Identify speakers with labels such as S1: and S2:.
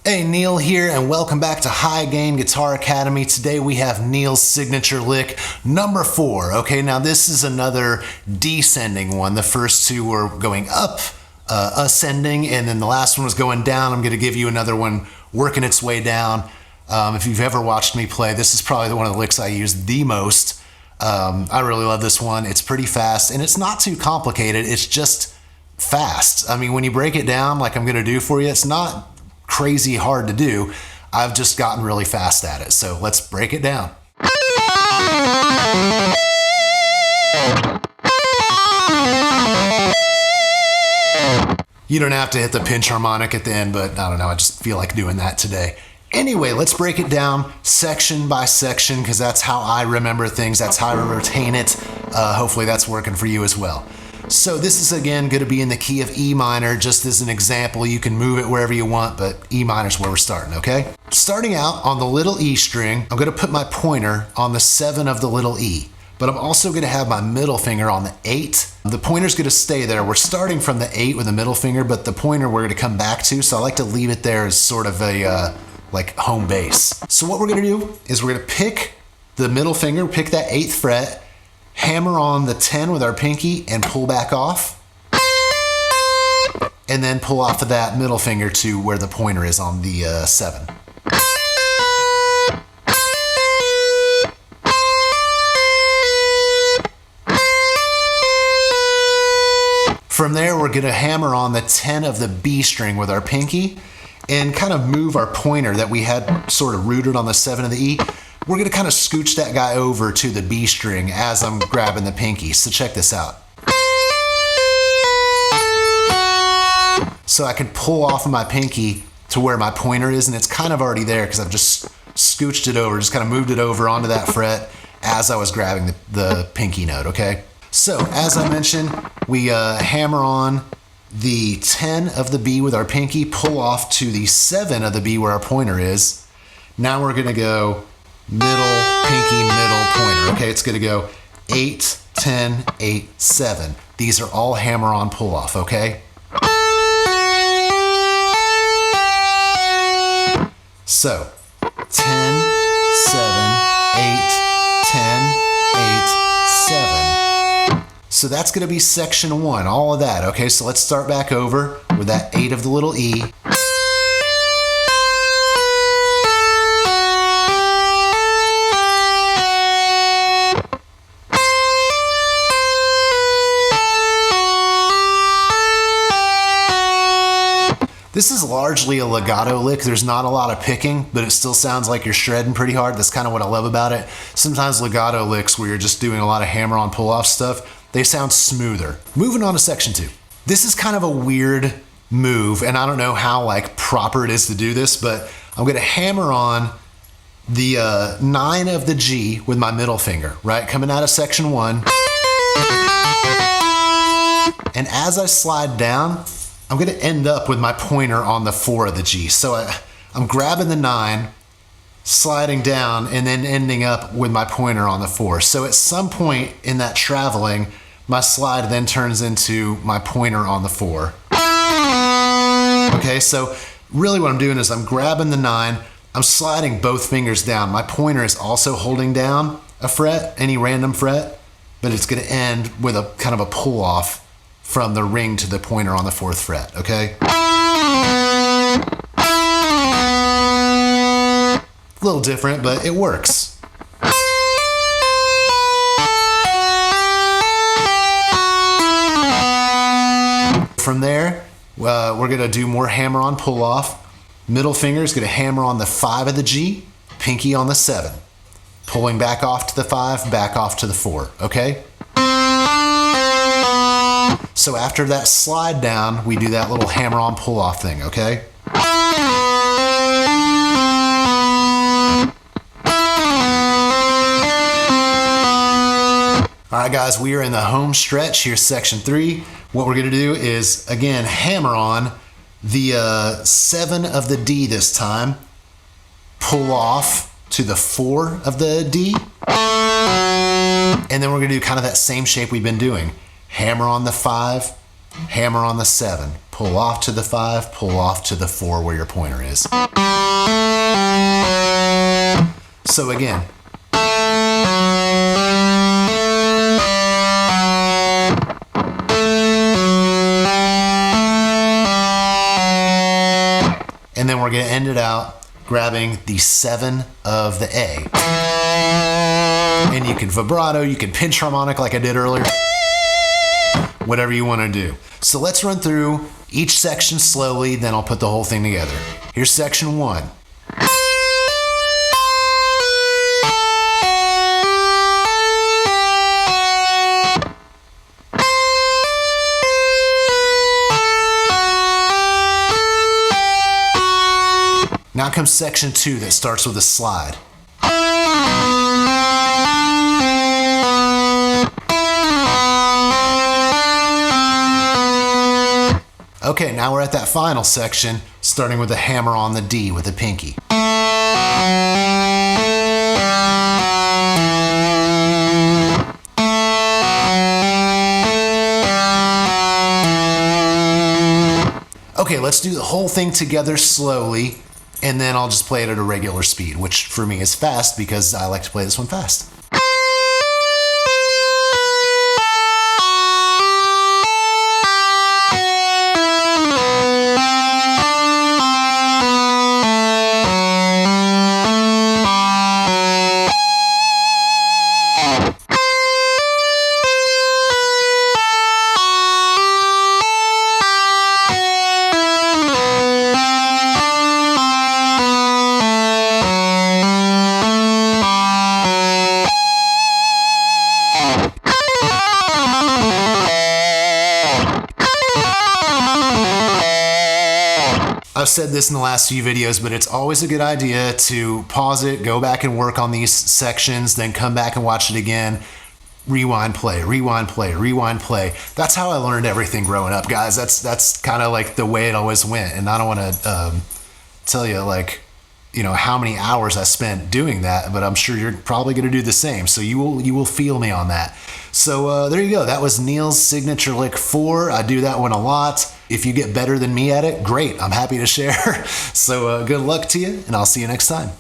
S1: Hey, Neil here, and welcome back to High Gain Guitar Academy. Today we have Neil's signature lick, number 4. Okay, now this is another descending one. The first two were going up, ascending, and then the last one was going down. I'm going to give you another one working its way down. If you've ever watched me play, this is probably one of the licks I use the most. I really love this one. It's pretty fast, and it's not too complicated. It's just fast. I mean, when you break it down like I'm going to do for you, it's not crazy hard to do. I've just gotten really fast at it. So let's break it down. You don't have to hit the pinch harmonic at the end, but I don't know, I just feel like doing that today. Anyway, let's break it down section by section because that's how I remember things. That's how I retain it. Hopefully that's working for you as well. So this is again going to be in the key of E minor, just as an example. You can move it wherever you want, but E minor is where we're starting, okay? Starting out on the little E string, I'm going to put my pointer on the 7 of the little E, but I'm also going to have my middle finger on the 8. The pointer's going to stay there. We're starting from the 8 with the middle finger, but the pointer we're going to come back to, so I like to leave it there as sort of a like home base. So what we're going to do is we're going to pick the middle finger, pick that 8th fret, hammer on the 10 with our pinky and pull back off, and then pull off of that middle finger to where the pointer is on the 7. From there, we're going to hammer on the 10 of the B string with our pinky and kind of move our pointer that we had sort of rooted on the 7 of the E. We're going to kind of scooch that guy over to the B string as I'm grabbing the pinky. So check this out. So I can pull off of my pinky to where my pointer is, and it's kind of already there because I've just scooched it over, just kind of moved it over onto that fret as I was grabbing the pinky note, okay? So as I mentioned, we hammer on the 10 of the B with our pinky, pull off to the 7 of the B where our pointer is. Now we're going to go middle, pinky, middle, pointer. Okay, it's going to go 8, 10, 8, 7. These are all hammer-on pull-off, okay? So, 10, 7, 8, 10, 8, 7. So that's going to be section 1, all of that, okay? So let's start back over with that 8 of the little E. This is largely a legato lick. There's not a lot of picking, but it still sounds like you're shredding pretty hard. That's kind of what I love about it. Sometimes legato licks where you're just doing a lot of hammer-on pull-off stuff, they sound smoother. Moving on to section 2. This is kind of a weird move, and I don't know how like proper it is to do this, but I'm gonna hammer on the 9 of the G with my middle finger, right? Coming out of section 1. And as I slide down, I'm going to end up with my pointer on the 4 of the G. So I'm grabbing the 9, sliding down, and then ending up with my pointer on the 4. So at some point in that traveling, my slide then turns into my pointer on the 4. Okay, so really what I'm doing is I'm grabbing the 9, I'm sliding both fingers down. My pointer is also holding down a fret, any random fret, but it's going to end with a kind of a pull off from the ring to the pointer on the 4th fret, okay? A little different, but it works. From there, we're gonna do more hammer-on pull-off. Middle finger is gonna hammer on the 5 of the G, pinky on the 7. Pulling back off to the 5, back off to the 4, okay? So after that slide down, we do that little hammer-on pull-off thing, okay? All right, guys, we are in the home stretch. Here's section 3. What we're gonna do is, again, hammer on the 7 of the D this time, pull off to the 4 of the D, and then we're gonna do kind of that same shape we've been doing. Hammer on the 5, hammer on the 7, pull off to the 5, pull off to the 4 where your pointer is. So again. And then we're going to end it out grabbing the 7 of the A. And you can vibrato, you can pinch harmonic like I did earlier. Whatever you want to do. So let's run through each section slowly, then I'll put the whole thing together. Here's section 1. Now comes section 2 that starts with a slide. Okay, now we're at that final section, starting with a hammer on the D with a pinky. Okay, let's do the whole thing together slowly, and then I'll just play it at a regular speed, which for me is fast because I like to play this one fast. I've said this in the last few videos, but it's always a good idea to pause it, go back and work on these sections, then come back and watch it again. Rewind, play, rewind, play, rewind, play. That's how I learned everything growing up, guys. That's kind of like the way it always went. And I don't want to tell you how many hours I spent doing that, but I'm sure you're probably going to do the same. So you will feel me on that. So there you go. That was Neil's signature lick 4. I do that one a lot. If you get better than me at it, great. I'm happy to share. So good luck to you, and I'll see you next time.